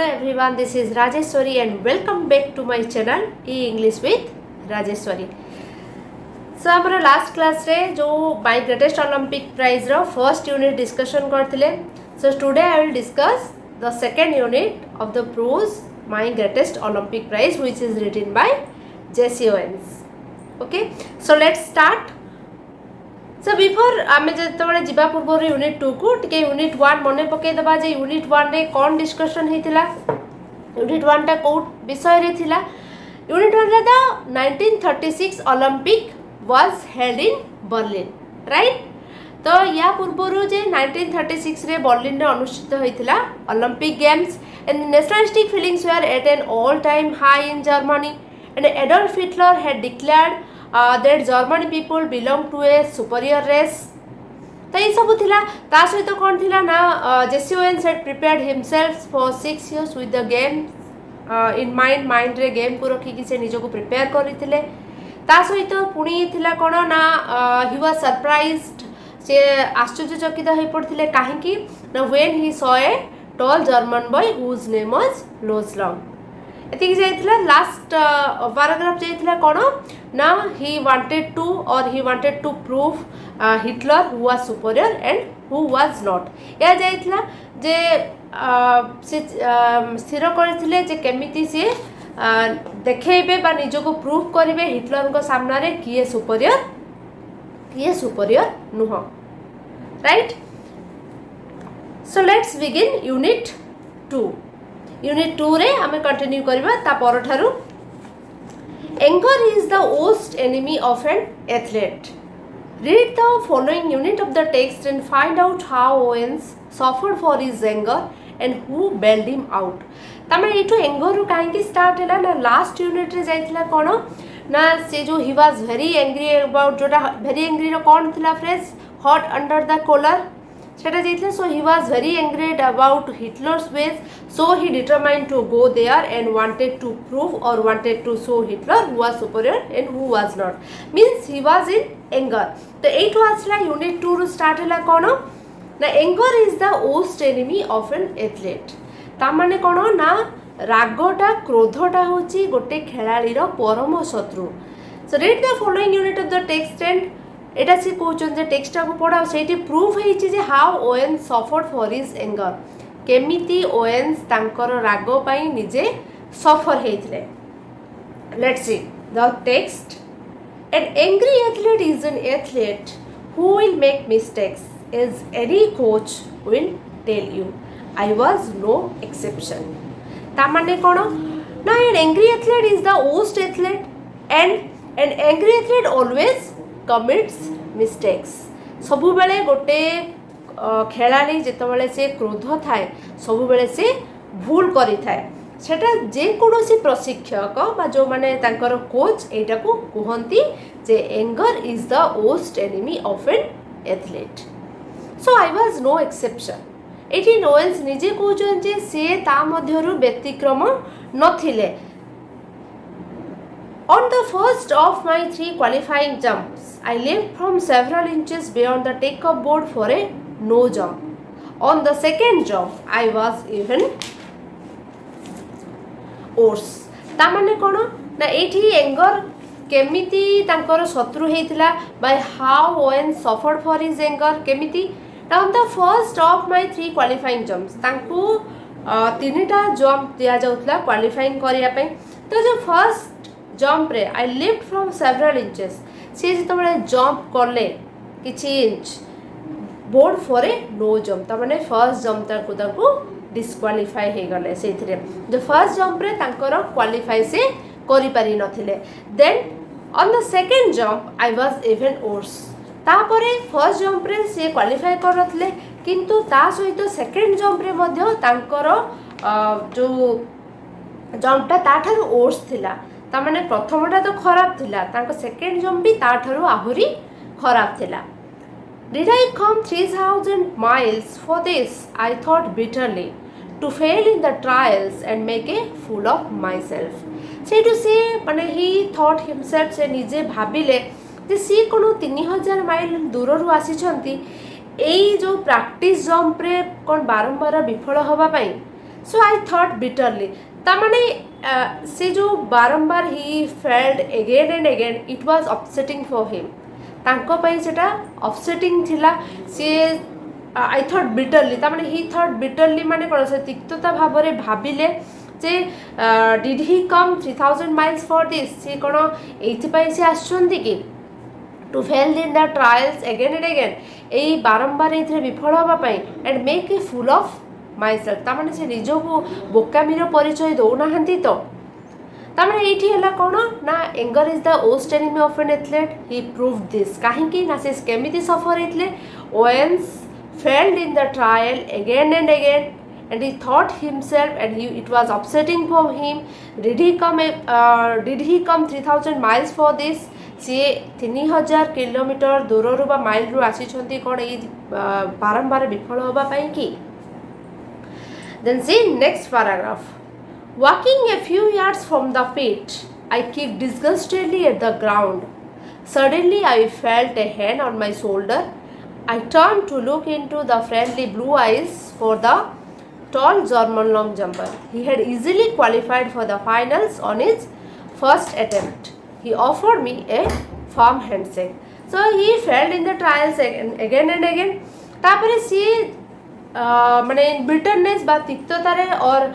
everyone, this is Rajeswari and welcome back to my channel English with Rajeswari. So our last class रे जो my greatest Olympic prize row first unit discussion करथिले. So today I will discuss the second unit of the prose my greatest Olympic prize which is written by Chse. Okay, so let's start. So before आमे जेतबेले जिबा पूर्व unit 2 को टिके unit 1 मने पके दबा जे unit 1 रे कोन डिस्कशन हेतिला. यूनिट 1 टा को विषय रे थिला. यूनिट 1 रे the 1936 Olympic was held in Berlin, right. तो या पूर्व जे 1936 रे बर्लिन रे अनुष्ठित होइतिला Olympic games and nationalistic feelings were at an all time high in Germany and Adolf Hitler had declared that German people belong to a superior race. तो ये सब थिला. ता सहित कोन थिला ना Chse had prepared himself for 6 years with the game in mind रे game को रखी कि से निजो को प्रिपेयर करिथिले. ता सहित पुणी थिला कोन ना he was surprised, से आश्चर्यचकित होई पड़थिले काहे कि ना when he saw a tall German boy whose name was Loslang. एतिक जाइथिला लास्ट पैराग्राफ जाइथिला कोन ना he wanted to prove Hitler who was superior and who was not. या जाइथिला जे से स्थिर करथिले जे केमिति से देखेबे बा निजो को प्रूफ करिवे हिटलर को सामना रे किए सुपीरियर नुह, right. So let's begin unit 2. Unit 2 रे हमें कंटिन्यू करबा ता परठारु. Anger is the worst enemy of an athlete. Read the following unit of the text and find out how Owens suffered for his anger and who bailed him out. तमे एठो anger रु काहे कि start हैला ना last unit रे जाइथिला कोन ना से जो he was very angry about जोटा very angry रो कोन थिला phrase hot under the collar सेटा जाइथिला. सो he was very angry about Hitler's ways, so he determined to go there and wanted to prove or wanted to show Hitler who was superior and who was not. Means he was in anger. तो eight वासला unit 2 रो start हैला कोन ना anger is the worst enemy of an athlete. ता माने कोन ना रागटा क्रोधटा होची गोटे खेलाड़ी रो परम शत्रु. So read the following unit of the text and एटा से कहउछन जे टेक्स्ट को पढाओ सेठी प्रूफ हेची जे how Owen suffered for his anger. केमिति ओवेन्स तांकर राग पई निजे सफर हेथिले. Let's see the text. An angry athlete is an athlete who will make mistakes, as any coach will tell you. I was no exception. ता माने कोन ना an angry athlete is the worst athlete and an angry athlete always commits mistakes. सबु बेले गोटे खेलाड़ी जेतबेले से क्रोध थाए सबु बेले से भूल करि थाए. सेटा जे कोनोसी प्रशिक्षक बा जो माने तांकर कोच एटा को कहंती जे anger is the worst enemy of an athlete. So I was no exception. एठी नोएल्स निजे कहउछन जे से ता मध्यरु व्यतिक्रम नथिले. On the first of my 3 qualifying jumps, I leapt from several inches beyond the take-off board for a no jump. On the second jump, I was even worse. ता माने कोन ना एठी anger केमिति तांकर शत्रु हेतिला by how Owen suffered for his anger केमिति. On the first of my 3 qualifying jumps, तांको 3टा jump दिया जाउतला क्वालिफाइंग करिया पे. तो जो फर्स्ट जंप रे I lift from several inches से जेतबेले जंप करले किछि inch board for a no jump ता माने फर्स्ट जंप ताको डिस्क्वालिफाई हे गले सेथिरे. जो फर्स्ट जंप रे तांकर क्वालिफाई से करि पारि नथिले. Then on the second jump I was even worse. ता परे फर्स्ट जंप रे से क्वालिफाई कर रथले किंतु ता सहित सेकंड जंप रे मध्ये तांकर जो जंपटा ताठारु वर्स थिला. ता माने प्रथमटा तो खराब थिला तांको सेकंड जंप भी ताठारु आहुरी खराब थिला. Did I come 3000 miles for this? I thought bitterly, to fail in the trials and make a fool of myself. से to say माने he thought himself से निजे भाबिले जे सी कोनो 3000 माइल दूररु आसीछंती एई जो प्रैक्टिस जंप रे कोन बारंबार विफल होबा पई सो आई थॉट बिटरली तामाने से जो बारंबार ही failed again and again it was upsetting for him तांको पई सेटा अपसेटिंग थिला सी आई थॉट बिटरली तामाने ही थॉट बिटरली माने कोन से तिक्तता भाबरे भाबिले जे did he come 3000 miles for this से कोन एथि पई से आछंती कि to fail in the trials again and again एई बारंबार एथि विफल होबा पई and make a fool of myself तामाने से निजो को बोकामीर परिचय दो नाहंती तो तामाने एठी हला कोन ना anger is the worst enemy of an athlete he proved this काहे कि ना से केमिति सफर हेतले Owens failed in the trial again and again and he thought himself and it was upsetting for him did he come 3000 miles for this सी 3000 kilometre दूर रू बा माइल रू आसी छंती कोन ए बारंबार विफल होबा पई की then see next paragraph walking a few yards from the pit I kicked disgustedly at the ground suddenly I felt a hand on my shoulder I turned to look into the friendly blue eyes for the tall German long jumper. He had easily qualified for the finals on his first attempt. He offered me a firm handshake. So he failed in the trials again and again. तापरे सी माने bitterness बा तिक्ततारे और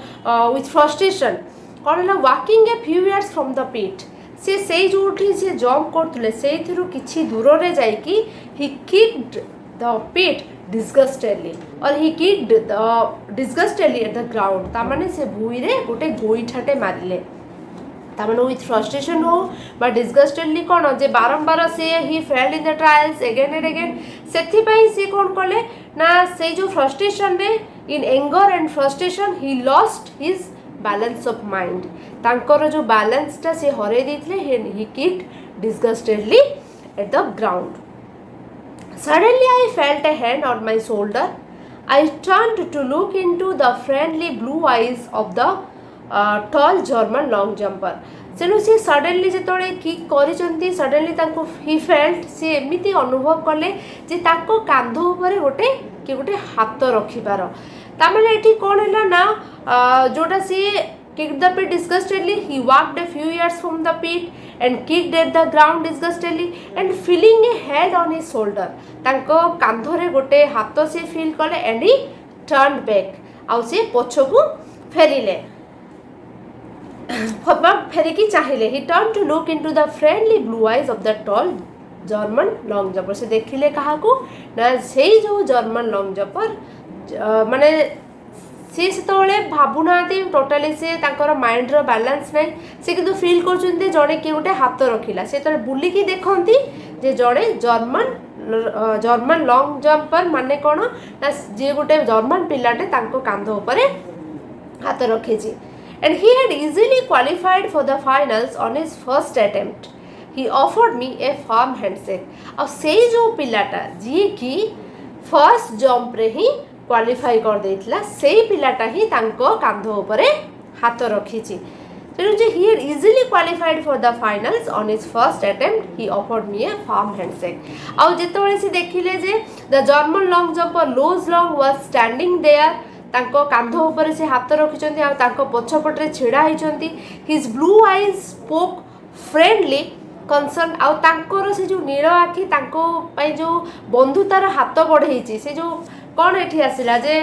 with frustration कौन है walking a few yards from the pit. से जोठी से jump करथले सेथिरु किछि दूर रे जाई कि he kicked the pit disgustedly और he kicked disgustedly at the ground तामाने से भूई रे गोटे गोईठाटे मारिले तामाने with frustration हो बा disgustedly कोन जे बारंबार से he failed in the trials again and again सेथि पई से कोन कले ना से जो frustration रे in anger and frustration he lost his balance of mind तांकर जो balance ता से हरे देथिले he kicked disgustedly at the ground Suddenly I felt a hand on my shoulder. I turned to look into the friendly blue eyes of the tall German long jumper. तेणु see suddenly जिते kick कर suddenly he felt सी एमती अनुभव कले जे ताको कांध उपर गोटे कि गोटे हाथ रखिबार तामाने एठी कोन हैला ना जोटा सी kicked the pit disgustedly he walked a few yards from the pit and kicked at the ground disgustedly and feeling a hand on his shoulder तांको कांधरे गोटे हाथ से फील कले and he turned back आउ से पछकु फेरिले फेरिकी चाहिले he turned to look into the friendly blue eyes of the tall German long jumper से देखिले काहाकू ना सेई जो जर्मन लॉन्ग जंपर माने सी से भावुना टोटाली से माइंड रो बैलेंस नहीं से किंतु फील कर जड़े किए गोटे हाथ रखिला से तो बुलिकी देखती जे जड़े जर्मन लॉन्ग जंपर माने कौन ना जी गोटे जर्मन पिलाटे कांध उपर हाथ रखी and he had easily qualified for the finals on his first attempt he offered me a firm handshake और से जो पिलाटा जी की फर्स्ट जंप रे ही क्वालिफाई कर देथिला सेही पिलाटा ही तांको कांध उपरे हाथ रखिछि तेणु जे he had easily qualified for the finals on his first attempt he offered me a firm handshake आउ जेतबेले से देखिले जे the German long jumper Luz Long was standing there तांको कांध उपरे से हाथ रखिछन्ती आ तांको पछपटरे छिड़ा हिचन्ती his blue eyes spoke friendly concern आउ तांकोर से जो नील आखि तांको पई जो बंधुतार हाथ बढ़ेछि से जो कौन एठी आसिला जे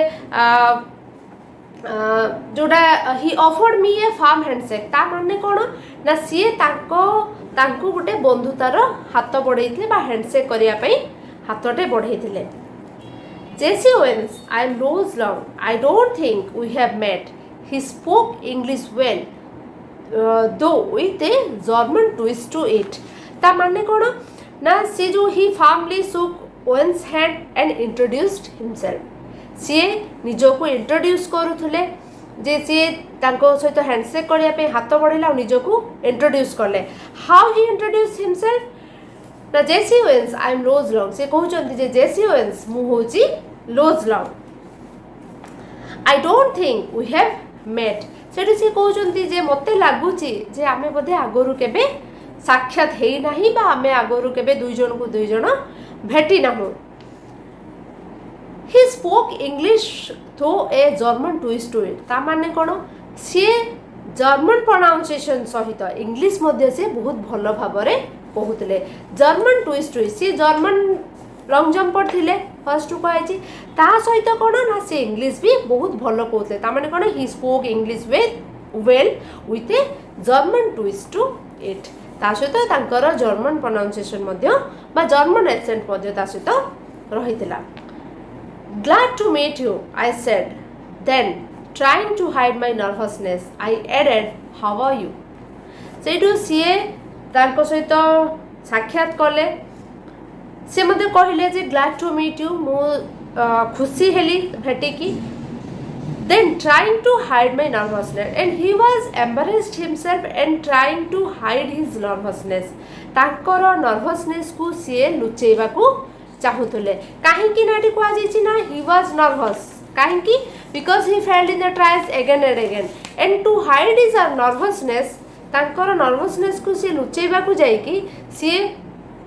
जोड़ा he offered me a firm handshake ता माने कोन ना सी तांको गोटे बंधुतार हाथ बढ़ेइथिले बा हैंडशेक करिया पई हाथटे बढ़ेइथिले Jesse Owens I am Luz Long I don't think we have met he spoke English well though with a German twist to it ता माने कोन ना सी जो ही फार्मली सुक Owen's hand and introduced himself. सी निजो को इंट्रोड्यूस करूथुले जे सी तांको सहित हैंडशेक करिया पे हाथ बढ़ेला निजो को इंट्रोड्यूस करले हाउ ही इंट्रोड्यूस हिमसेल्फ ना Jesse Owens I am Luz Long से कहउचंती जे जेसी ओवेन्स मु होची Luz Long I don't think we have met सेठी से कहउचंती जे मते लागुची जे आमे बधे आगरु केबे साक्षात हेई नाही बा आमे आगरु केबे दुई जन को दुई जन भेटी ना he spoke English through a German twist to it ता माने कोन सी जर्मन प्रोनाउंसिएशन सहित इंग्लिश मध्ये से बहुत भल भाव रे कहूतले जर्मन ट्विस्ट टू इट सी जर्मन लॉन्ग जंपर थिले फर्स्ट टू कहै ता सहित कोन ना से इंग्लिश भी बहुत भल कहूतले ता माने कोन he spoke English well with a German twist to it ता सहित तांकर जर्मन प्रोनाउंसिएशन मध्ये बा जर्मन एक्सेंट मध्ये ता सहित रहितला Glad to meet you, I said. Then, trying to hide my nervousness, I added, how are you? Sethu CA तांको सहित साक्षात कले से मते कहले जे ग्लैड टू मीट यू मु खुशी heli भेटिकी then trying to hide my nervousness and he was embarrassed himself and trying to hide his nervousness तांकर nervousness को सीए लुचेबा को चाहूले कहीं नाटी कहुची ना ही वाज नर्वस कहीं because he failed in the trials again and again and to hide his nervousness तांकर नर्वसनेस को सी लुचेबा को जाइकी सी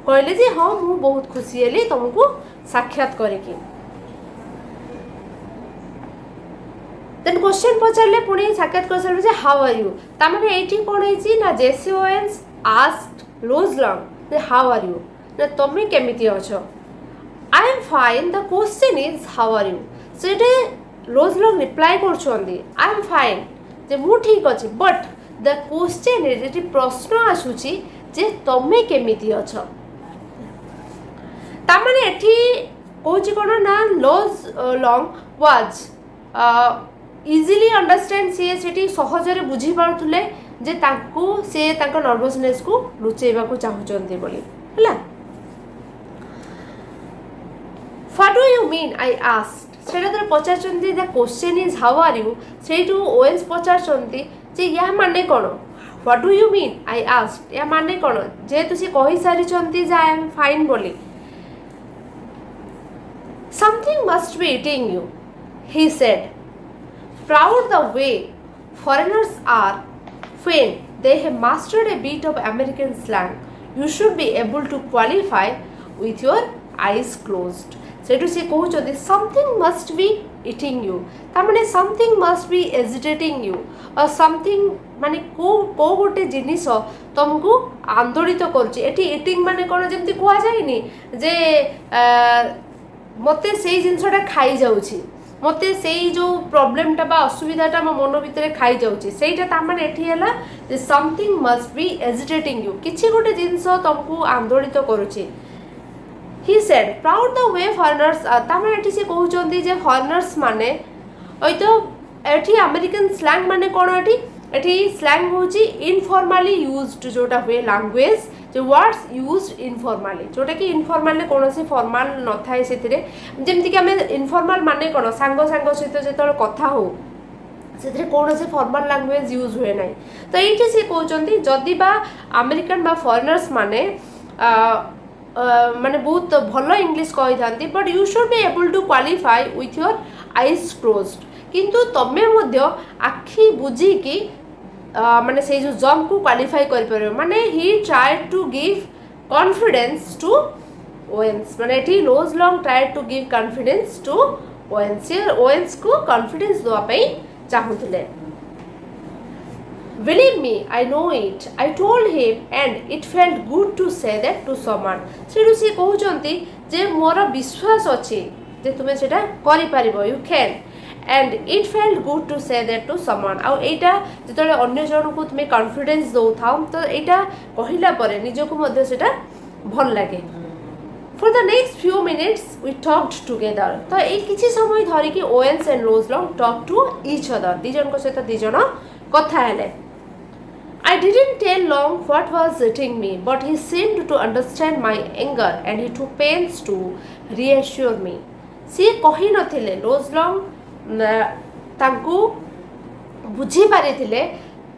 कहले जे हाँ मु बहुत खुशी हेली तुमको साक्षात करिकी देन क्वेश्चन पचारले पुणी साक्षात कर सारे जे हाउ आर यू ता माने एठी कोन हेची ना जेसी ओएन्स आस्क्ड लोजलॉन्ग जे हाउ आर यू ना तमे केमिति अछो I am fine. The question is how are you? So it Luz Long reply करछोंदी I am fine. जे मु ठीक अछि but the question is एठी प्रश्न आसुची जे तमे केमिति अछो ता माने एठी कोची कोन ना लोजलॉन्ग वाज इजीली अंडरस्टैंड से सहजरे बुझी पारुले जे तांको से तांको नर्वसनेस को लुचेबा को चाहुचंती बोली हला What do you mean? I asked. सेटा तो पचारचंती the question is how are you सेटू ओएस पचारचंती जे या माने कोन What do you mean? I asked. या माने कोन जे तुसी कहि सारी चंती जे I am fine बोली Something must be eating you, he said. Proud the way foreigners are when they have mastered a bit of American slang. You should be able to qualify with your eyes closed. Sethu से कहते something must B eating you तार माने something must be agitating you और something माने को गोटे जिनिस तुमको आंदोलित करुच्ची एटी इटिंग माने कौन जमी कह जाए जे मते से जिनसटा खाई जाऊँगी मते से जो प्रॉब्लमटा बा असुविधाटा मो मन भितर खाई जाऊँगी सेटा तार माने एठी हैला जे something must be agitating you किछि गोटे जिनिस तुमको आंदोलित करुच्ची He said, proud the way foreigners are. Tame एठी से कहउचंदी जे foreigners माने ओइ तो एठी अमेरिकन स्लैंग माने कोन एठी स्लैंग होची इनफॉर्मली यूज्ड जोटा हुए लैंग्वेज जो वर्ड्स यूज्ड इनफॉर्मली जोटा कि इनफॉर्मली कोनोसी फॉर्मल न थाए सेतिरे जेमति कि हमें इनफॉर्मल माने कोन सांगो सांगो सहित जेतळ कथा हो सेतिरे कोनोसी फॉर्मल लैंग्वेज यूज हुए नै तो एठी से कहउचंदी जदी बा अमेरिकन बा फॉरेनर्स माने माने बहुत भलो इंग्लिश कहि थांती but you should be able to qualify with your eyes closed किंतु तमे मध्य आखि बुझी कि माने से जो जॉब को क्वालिफाई कर परबो माने he tried to give confidence to Owens माने एठी Luz Long tried to give confidence to Owens Owens को कॉन्फिडेंस दवा पई चाहुतले Believe me, I know it. I told him and it felt good to say that to someone. Sethu से कहउचंती जे मोर विश्वास अछि जे तुमे सेटा करि पारिबो you can and it felt good to say that to someone. आ एटा जेतले अन्य जन को तुमे कॉन्फिडेंस दउ थाओ तो एटा कहिला परे निजको मध्ये सेटा भल लागे For the next few minutes we talked together. तो ए किछि समय धरि कि Owens and Luz Long talk to each other दिजन को सहित दिजन कथा हेले I didn't tell long what was eating me, but he seemed to understand my anger and he took pains to reassure me. सी कहि नथिले लोजलॉन्ग तांकू बुझी पारिथिले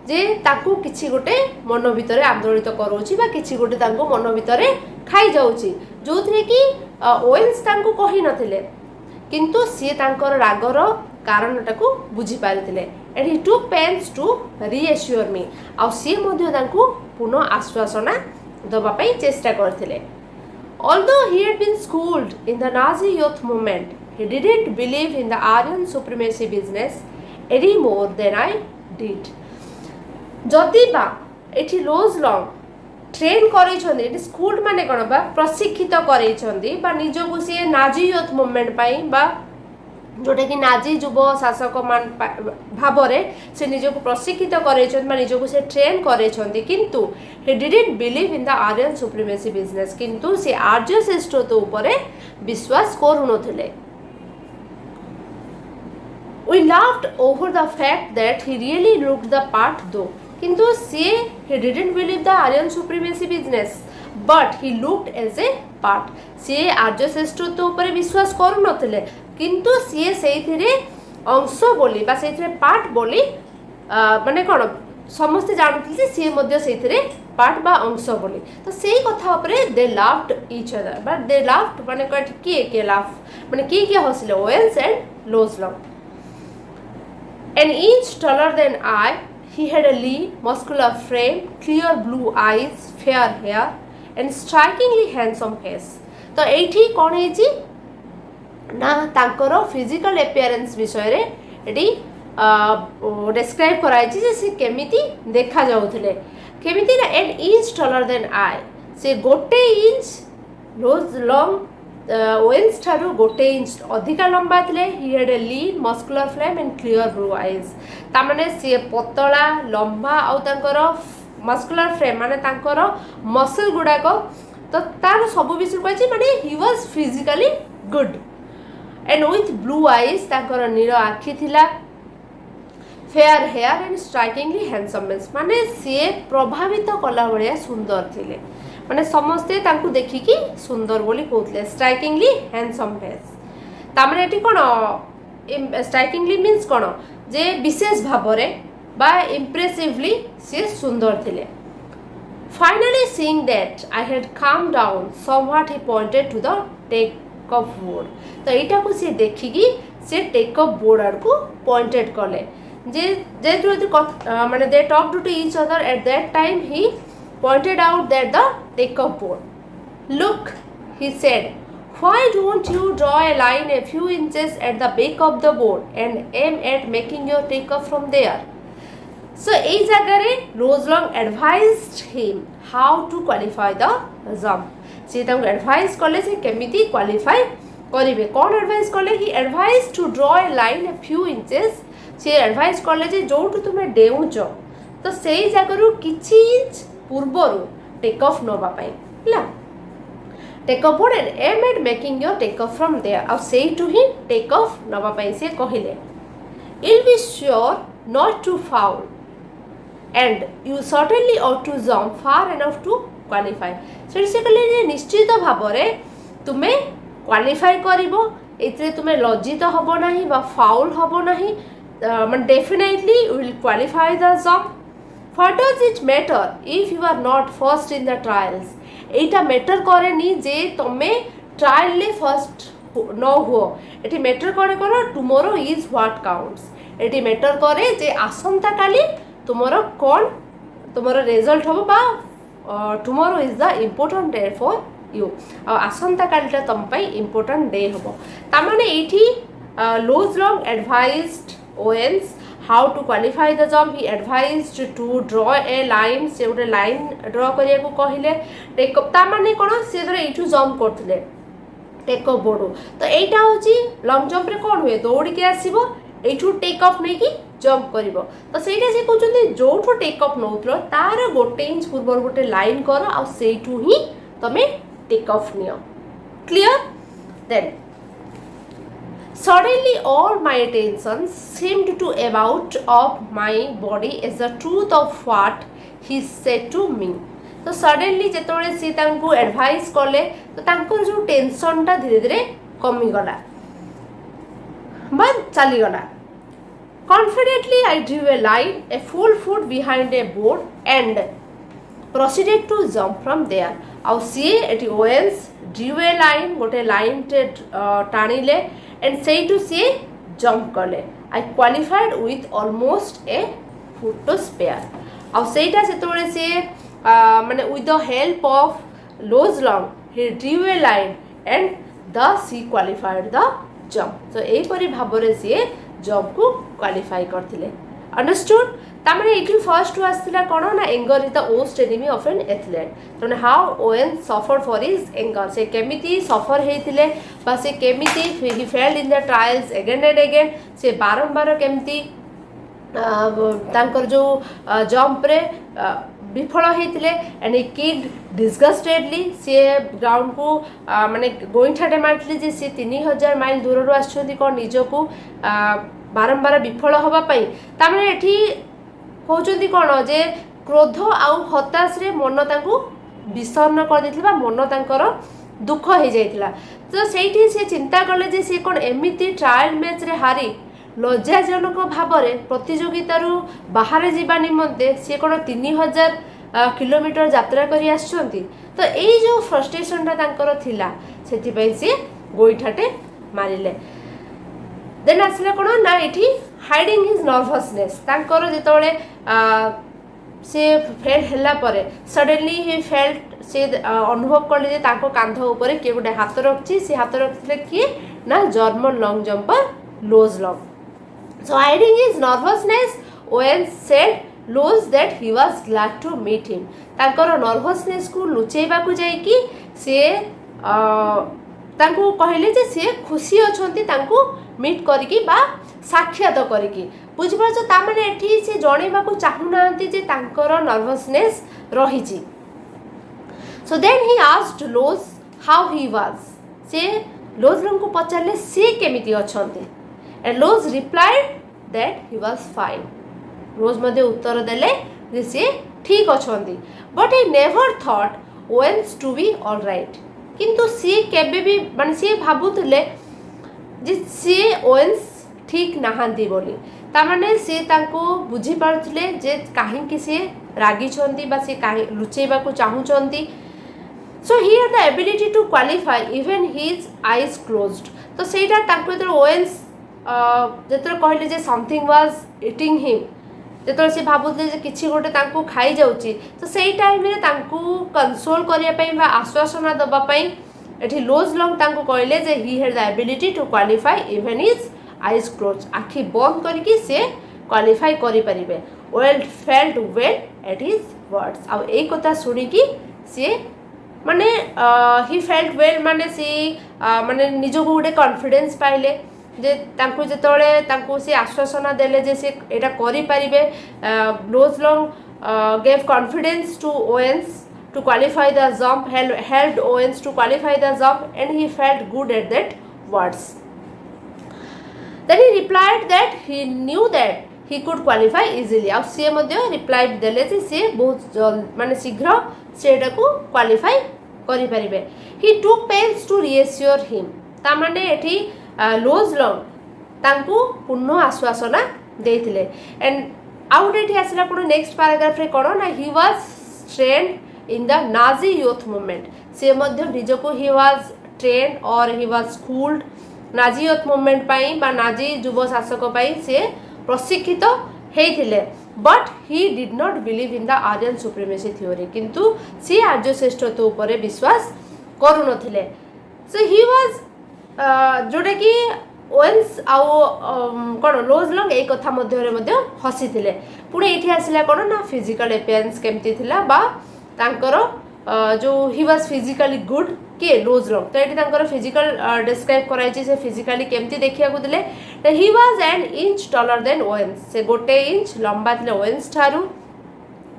जे ताकू किछि गोटे मन भितरे आंदोलित करोछि बा किछि गोटे तांकू मन भितरे खाई जाउछि जोथरे कि ओएन्स तांकू कहि नथिले किंतु सी तांकर रागर कारणटाकू बुझी पारिथिले and he took pains to reassure me आउ सी मध्ये तांकू पुनः आश्वासना दबा पई चेष्टा करथिले although he had been schooled in the Nazi youth movement he didn't believe in the Aryan supremacy business any more than I did. जदि बा एठी लोज लॉन्ग ट्रेन करेछन्ती एठी स्कूल माने कोन बा प्रशिक्षित करेछन्ती बा निजो को से नाजी यूथ मूवमेंट पाई बा जोटा कि नाजी युव शासक मान भावरे से निजो को प्रशिक्षित करेछन्ती बा निजो को से ट्रेन करेछन्ती किंतु he didn't believe in the Aryan supremacy business किंतु से आर्य श्रेष्ठत्व उपरे विश्वास करू नथिले. We laughed over the fact that he really looked the part though. किंतु से he didn't believe the Aryan supremacy business but he looked as a part. से आर्य श्रेष्ठत्व उपरे विश्वास करू नथिले किंतु से सेइथिरे अंश बोली बा सेइथिरे पार्ट बोली माने कोन समस्त जानथि से मध्य सेइथिरे पार्ट बा अंश बोली. तो सेही कथा उपरे they laughed each other but they laughed माने कट के लाफ माने के हसिले Owens and Luz Long. An inch taller than I, he had a lean, muscular frame, clear blue eyes, fair hair, and strikingly handsome face. तो एठी कौन है जी ना तांकर फिजिकल अपीयरेंस विषय रे एटी डिस्क्राइब कराई जे से केमिति देखा जाउथले केमिति ना an inch taller than I से गोटे इंच रोज लॉन्ग ओवेन्स ठारू गोटे इंच अधिका लंबा थिले. ही had a lean muscular flame and clear blue eyes ता माने से पतला लंबा आ तांकर मस्कुलर फ्लेम माने तांकर मसल गुडाक तो तार सब विषय कहछि माने he was physically good and with blue eyes तांकर नील आखि थिला. Fair hair and strikingly handsomeness माने से प्रभावित कला भलिया सुंदर थिले माने समस्ते तांकु देखिकी सुंदर बोली कहतले. स्ट्राइकिंगली हैंडसम फेस तामने एटी कोन स्ट्राइकिंगली मीन्स कोन जे विशेष भाबरे बा इम्प्रेसिवली से सुंदर थिले. Finally seeing that I had calm down somewhat he pointed to the take off board. तो एटा को से देखिकी से टेक ऑफ बोर्ड आर को पॉइंटेड करले जे माने they talked to each other at that time he pointed out that the takeoff board. Look, he said, why don't you draw a line a few inches at the back of the board and aim at making your takeoff from there? So, ei jagare Roselong advised him how to qualify the jump. Se taku advise kale se kemiti qualify karibe. Kon advise kale? He advised to draw a line a few inches. Se advise kale je joutu tume deucho to sei jagaru kichi inch पूर्वर take off नवा take off board and aim at making your take off from there आउ से टू ही take off नवा से कहले I'll be sure not to foul and you certainly ought to jump far enough to qualify. से कहले निश्चित भाव में तुम्हें क्वालिफाई करिवो एतरे तुम्हें लज्जित हबो नाही बा फाउल हबो नाही माने definitely you will qualify the jump. What does it matter if you are not first in the trials? Etah matter करेनी जे तमे ट्रायल ले फर्स्ट न हो एटी मैटर करे कोन टुमोरो इज व्हाट काउंट्स. एटी मैटर करे जे आसंता काली तुमरो कोन तुमरो रिजल्ट हो बा tomorrow is the important day for you आसंता कालीटा तम पई इम्पोर्टेंट डे हो ता माने एठी लोजलॉन्ग advised Owens how to qualify the jump. He advised to draw a line से उटे लाइन ड्रॉ करिया को कहिले टेक अप ता माने कोन से धरे एठू जंप करथिले टेक अप बोर्ड. तो एटा होची लॉन्ग जंप रे कोन हुए दौड़ी के आसीबो एठू टेक ऑफ नै कि जंप करिवो. तो सेटा से कहउछन्ती जोठू टेक ऑफ नउतलो तार गोटे इंच पूर्व गोटे लाइन कर आ सेठू ही तमे टेक ऑफ नियो. Clear. Then suddenly all my attention seemed to about of my body as the truth of what he said to me. तो suddenly जेतोळे सी तांकु एडवाइस कले तो तांकर जो टेंशन टा धीरे धीरे कमी गला बा चली गला. Confidently I drew a line a full foot behind a board and proceeded to jump from there. आउ सी एटी ओएल्स drew a line गोटे लाइन टे टाणीले and say to say jump kale. I qualified with almost a foot to spare. आउ सेटा सेतोळे से माने with the help of Lozelong he drew a line and thus he qualified the jump. So एपरी भाबरे सी job को qualify करथिले. Understood? तामने एठी फर्स्ट टू आस्थिला कोन ना anger is the worst enemy of an athlete. तो how Owen suffered for his anger. से केमिति सफर हेथिले बा से केमिति he failed in the trials again and again. से बारंबार केमिति तांकर जो जंप रे विफल होते एंड ही किड डिस्गस्टेडली. सी ग्राउंड को माने गोइठाटे मारते जे सी 3000 माइल दूर रू आछथि कोन निजको बारंबार विफल होबापई. तामने एठी कहउचंती कोन जे क्रोध आउ हताश रे मन तांकू विसर्ण कर देथिबा. मन तांकर दुख हो जाइथिला. तो सेठी से चिंता करले जे से कोन एमिति ट्रायल मैच रे हारी लज्जाजनक भाव में प्रतियोगितार बाहर जावा निमंते सी कौन 3000 किलोमीटर यात्रा करी आछंती. तो यही जो फ्रस्ट्रेशनटा तांकर थिला सेथिपई सी गोइठाटे मारिले. देन आसला कौन ना ये हाइडिंग हिज नर्भसनेस. तांकर जेतबेले से फेल हैला परे सडनली ही फेल्ट से अनुभव कले जे तांको कांध ऊपर किए गोटे हाथ रखछि. से हाथ रखिले किए ना German long jumper Luz long. So hiding his nervousness, Owen said Loz that he was glad to meet him. तांकर नर्भसनेस को लुचेबा को जाई कि से तांको कहले जे से खुशी अछंती तांको मीट करिकि बा साक्षात करिकि. बुझ परछ ता माने एठी से जणेबा को चाहू नांती जे तांकर नर्भसनेस रहिछि. So then he asked Loz how he was. से लोज को पचारले से केमिति अछंती. And Loz replied that he was fine. Loz मध्ये उत्तर देले जे से ठीक अछंती. But he never thought Owens to be all right. किंतु से केबे भी माने से भाबुतले जे से Owens ठीक नाहांती बोली. ता माने से तांको बुझी पारथले जे काहे कि से रागी छंती बा से काहे लुचेबा को चाहू छंती. So he had the ability to qualify even his eyes closed. तो सेटा तांको तो Owens जेतरे कहले जे समथिंग वाज इटिंग हिम. जेतरे से भाबुतले जे किछि गोटे तांको खाई जाउची. तो सेई टाइम रे तांको कंसोल करिया पई बा आश्वासन दबा पई एठी लोज लॉन्ग तांको कहले जे he had the ability to qualify even his eyes close. आखि बंद करके से क्वालिफाई करि परिबे. Well felt well at his words. आ एई कथा सुनी कि से माने ही फेल्ट वेल माने सी माने निजो को गोटे कॉन्फिडेंस पाइले जे तांको जेतोले तांको से आश्वासन देले जे से एटा करि परिबे. Luz Long gave confidence to Owens to qualify the jump, helped Owens to qualify the jump and he felt good at that words. Then he replied that he knew that he could qualify easily. अब से मध्ये reply देले जे से बहुत माने शीघ्र सेटा को क्वालिफाई करि परिबे. He took pains to reassure him. ता माने एठी लोज लॉन्ग तांको पुनः आश्वासन देथिले. एंड आउट एठी आसला कोन नेक्स्ट पैराग्राफ रे कोन ना he was trained in the Nazi youth movement. से मध्ये निजको ही वाज ट्रेन्ड और he was schooled Nazi youth movement पई बा नाजी युव शासक पई से प्रशिक्षित हेथिले. But he did not believe in the Aryan supremacy theory. किंतु से आर्य श्रेष्ठत्व ऊपर विश्वास करू नथिले. सो ही वाज जोटा कि ओवेन्स आउ कौन लोज लॉन्ग एक कथा मध्य हसी थे. पुणे ये आसला कौन ना फिजिकल एपियरेंस केमती थिला बा तांकर जो ही वाज फिजिकली गुड किए लोज लॉन्ग. तो ये फिजिकल डिस्क्राइब कराई से फिजिकली केमती देखा देले. He was an inch taller than Owens. से गोटे इंच लंबा थे ओवेन्स ठारू.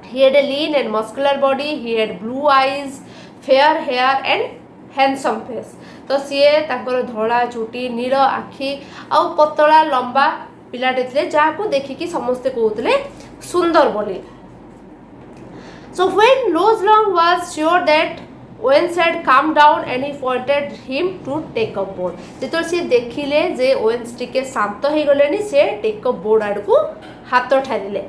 He had a lean and muscular body. He had blue eyes, fair hair and handsome face. तो सी तांकर धड़ा चुटी नील आखि आउ पतला लंबा पिलाटे थे जहाँ को देखिकी समस्ते कहते सुंदर बोली. So when Luz Long was sure that Owens had calm down and he pointed him to take up board. जेतोल से देखिले जे ओवेन्स टिके शांत हो गलेनी से टेक अप बोर्ड आड़ को हाथ ठारिले.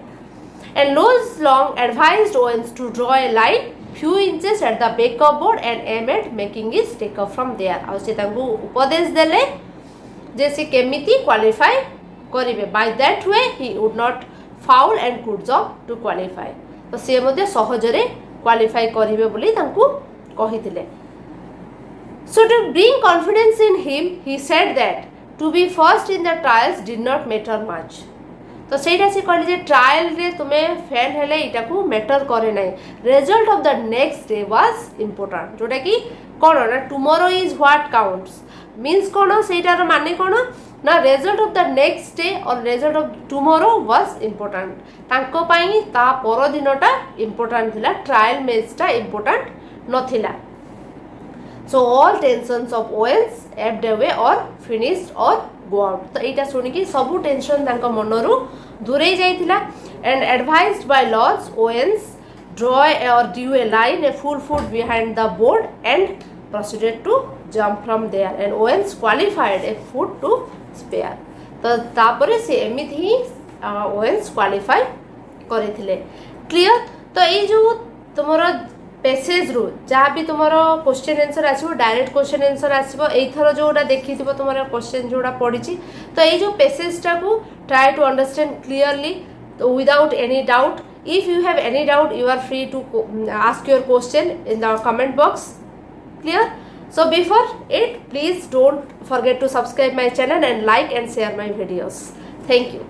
And Luz Long advised Owens to draw a line few inches at the back of board and aim at making his take off from there. आ से तांको उपदेश देले जे से केमिति क्वालिफाई करिवे. By that way he would not foul and could jump to qualify. तो से मध्ये सहजरे क्वालिफाई करिवे बोली तांको कहिथिले. So to bring confidence in him he said that to be first in the trials did not matter much. तो ସେଇଟା ସେ କହିଲେ ଯେ ଟ୍ରାଏଲ୍ରେ ତୁମେ ଫେଲ୍ ହେଲେ ଏଇଟାକୁ ମ୍ୟାଟର୍ କରେ ନାହିଁ, result of the next day was important, ଯେଉଁଟାକି କ'ଣ ନା ଟୁମୋରୋ ଇଜ୍ ହ୍ୱାଟ୍ କାଉଣ୍ଟସ୍ ମିନ୍ସ କ'ଣ, ସେଇଟାର ମାନେ କ'ଣ ନା result of the next day or result of tomorrow was important, ତାଙ୍କ ପାଇଁ ତା ପରଦିନଟା ଇମ୍ପୋର୍ଟାଣ୍ଟ ଥିଲା, ଟ୍ରାଏଲ୍ ମ୍ୟାଚ୍ଟା ଇମ୍ପୋର୍ଟାଣ୍ଟ ନଥିଲା। So all tensions of Owens ebbed away or finished or go out. तो एटा सुनिकी सबू टेंशन तांको मनरू दूरेई जाइतिला। And advised by Lords, Owens draw or drew a line, a full foot behind the board and proceeded to jump from there. And Owens qualified a foot to spare. तो तापरे से एमिति ही Owens qualify करिथिले। Clear? तो ये जो तुमरो passage रु जहाँ भी तुम क्वेश्चन आंसर आसो डायरेक्ट क्वेश्चन आंसर आसो एथर जोड़ा देखी तुम क्वेश्चन जोड़ा पड़ी, तो ये पैसेजटा को try to understand clearly without any doubt. If you have any doubt you are free to ask your question in the comment box. Clear? So before it, please don't forget to subscribe my channel and like and share my videos. Thank you.